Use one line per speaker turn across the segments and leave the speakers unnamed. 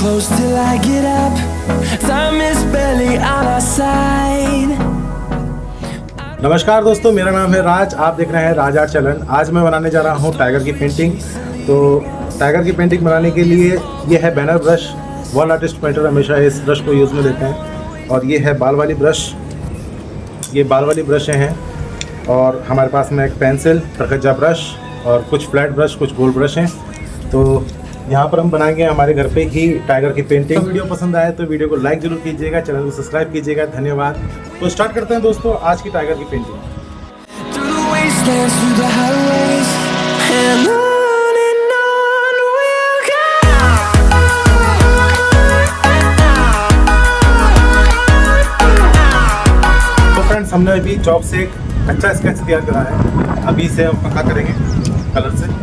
close till I get up. Time is barely on our side.
नमस्कार दोस्तों, मेरा नाम है राज। आप देख रहे हैं राज आर्ट चैनल। आज मैं बनाने जा रहा हूँ टाइगर की पेंटिंग। तो टाइगर की पेंटिंग बनाने के लिए ये है banner brush. Wall artist painter हमेशा इस ब्रश को यूज़ में लेते हैं। और ये है बाल वाली ब्रश, ये बाल वाली ब्रश हैं। और हमारे पास में एक पेंसिल, प्रकज्जा ब्रश और कुछ फ्लैट ब्रश, कुछ गोल ब्रश हैं। तो यहाँ पर हम बनाएंगे हमारे घर पे ही टाइगर की पेंटिंग। तो वीडियो पसंद आए तो वीडियो को लाइक जरूर कीजिएगा, चैनल को सब्सक्राइब कीजिएगा। धन्यवाद। तो स्टार्ट करते हैं दोस्तों आज की टाइगर की पेंटिंग। तो फ्रेंड्स, हमने अभी चॉक से एक अच्छा स्केच तैयार करा है। अभी इसे हम पक्का करेंगे कलर से।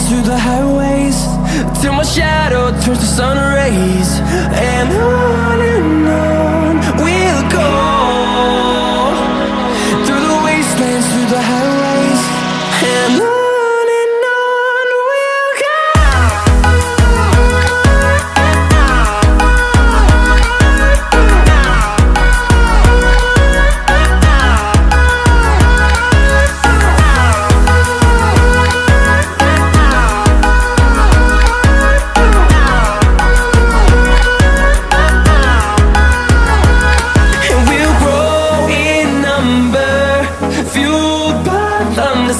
Through the highways till my shadow turns to sun rays, and on we'll go through the wastelands, through the highways, and on we'll go.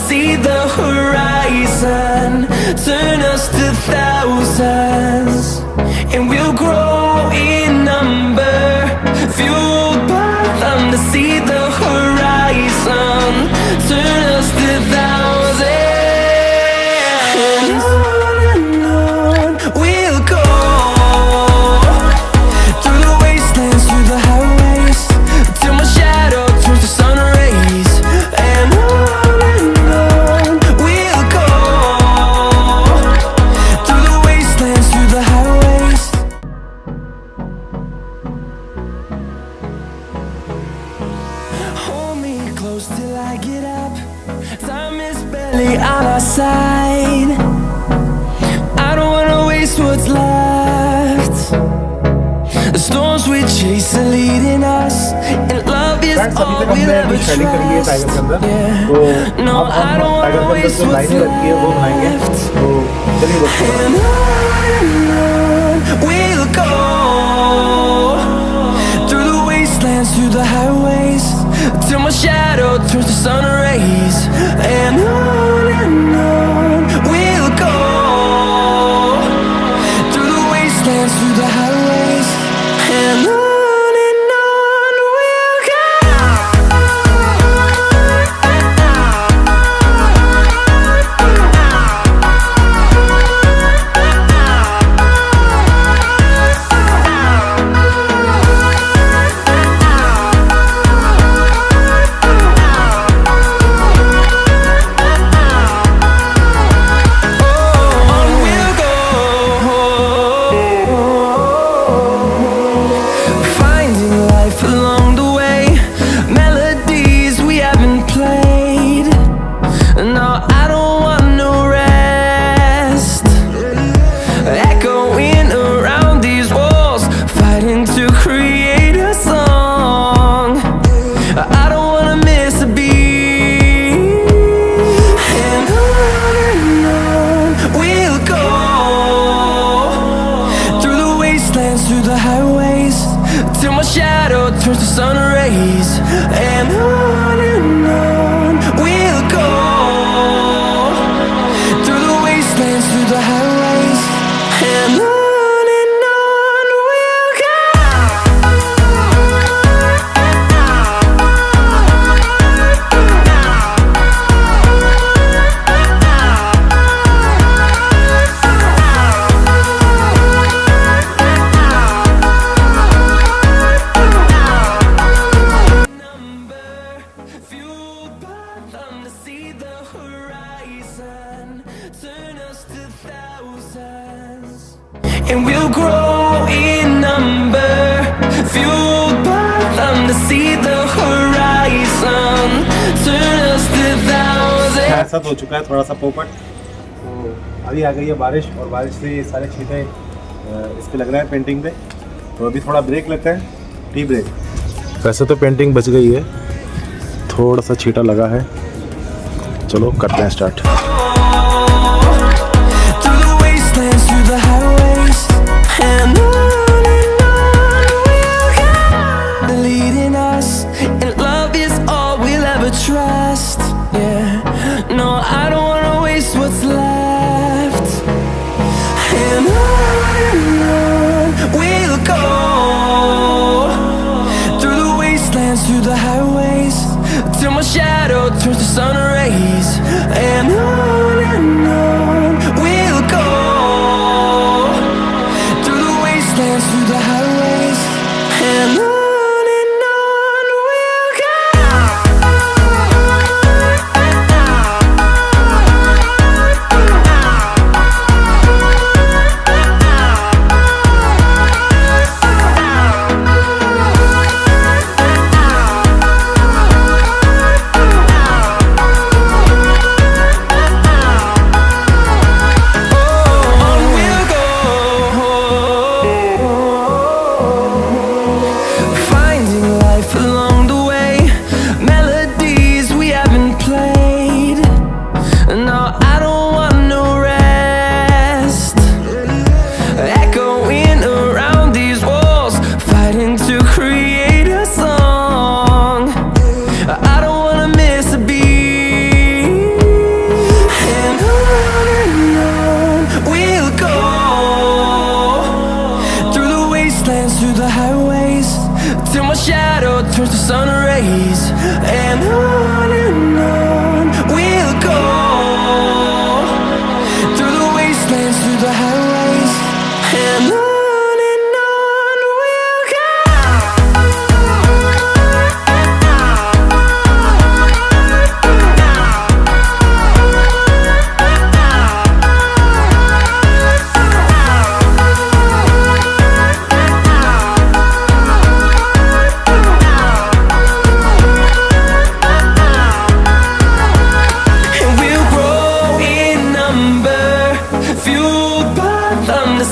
See the horizon turn us to thousands, and we'll grow in number, fueled by them to see the horizon turn us to thousands, and on we'll go through the wastelands, through the highways, till my shadow turns to sun rays, and close till I get up. Time is barely on our side. I don't wanna waste what's left. The storms we chase are leading us, and love is all we'll ever trust. Yeah. No, I don't wanna waste what's left. And on we'll go through the wastelands, through the highways, till my shadow turns to sun rays, and on we'll go through the wastelands, through the highways, and on we'll go. Through the highways till my shadow turns to sun rays, and on we'll go through the wastelands, through the highways, and on we'll go. and we'll grow in number, fueled by them to see the horizon, turn us to thousands.
ऐसा तो हो चुका है थोड़ा सा पोपट, तो अभी आ गई है बारिश और बारिश से ये सारे छींटे इस पे लग रहे हैं पेंटिंग पे, तो अभी थोड़ा ब्रेक लगता है, टी ब्रेक। वैसे तो पेंटिंग बच गई है, थोड़ा सा छींटा लगा है, चलो करते हैं start.
Trust, yeah. No, I don't wanna waste what's left. And on we'll go, through the wastelands, through the highways, till my shadow turns to sun rays. And on we'll go, through the wastelands, through the highways, and on. Through the highways, till my shadow turns to sun rays. And on we'll go, through the wastelands, through the highways, and on we'll go.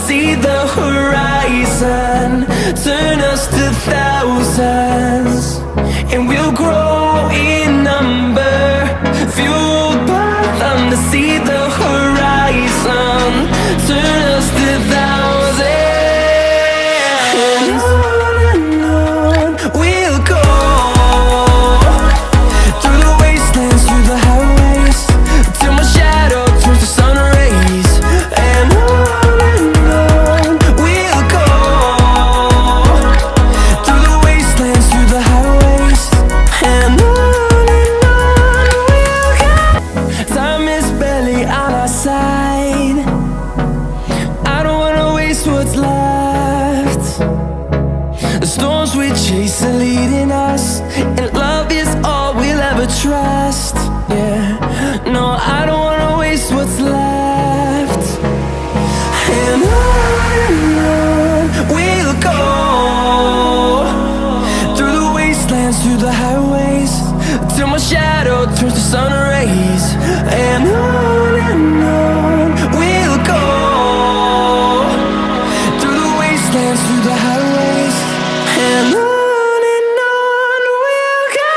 See the horizon, turn us to thousands, and we'll grow in number, fueled by them to see the horizon, turn us to thousands, and on we'll go, through the wastelands, through the highways, till my shadow turns to sun rays. And what's left, the storms we chase are leading us, and love is all we'll ever trust, yeah. No, I don't wanna waste what's left. And on we'll go, through the wastelands, through the highways, till my shadow turns to sun rays. And on we'll go, through the highways, and on we'll go.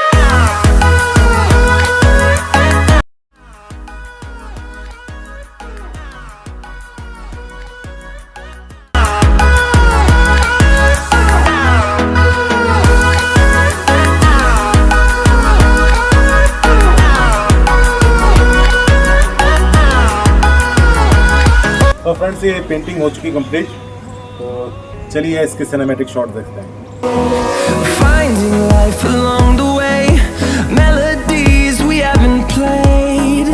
तो friends ये painting हो चुकी complete, तो चलिए इसके cinematic shot देखते हैं।
Finding life along the way, melodies we haven't played.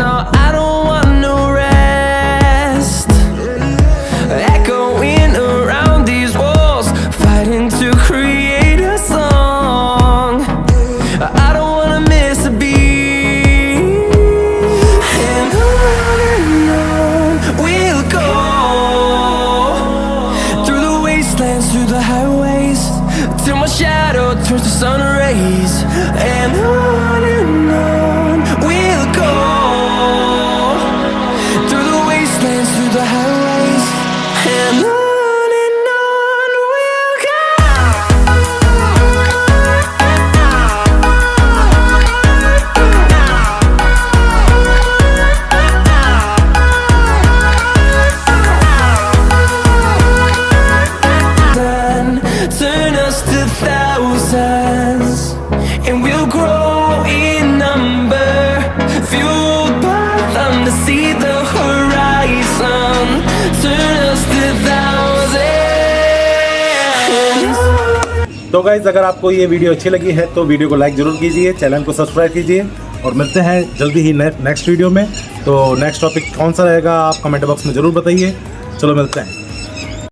No, I don't want no rest. Echoing around these walls, fighting to create a song. I don't wanna miss a beat. And on we'll go, skies, and on we'll go, through the wastelands, through the highways, and on we'll go. Turn us to thousands, and we'll grow in number, fueled by them to see the horizon. Turn us to thousands.
तो guys अगर आपको ये video अच्छी लगी है तो video को like जरूर कीजिए, चैनल को सब्सक्राइब कीजिए और मिलते हैं जल्दी ही नेक्स्ट वीडियो में। तो नेक्स्ट टॉपिक कौन सा रहेगा आप कमेंट बॉक्स में ज़रूर बताइए। चलो मिलते हैं।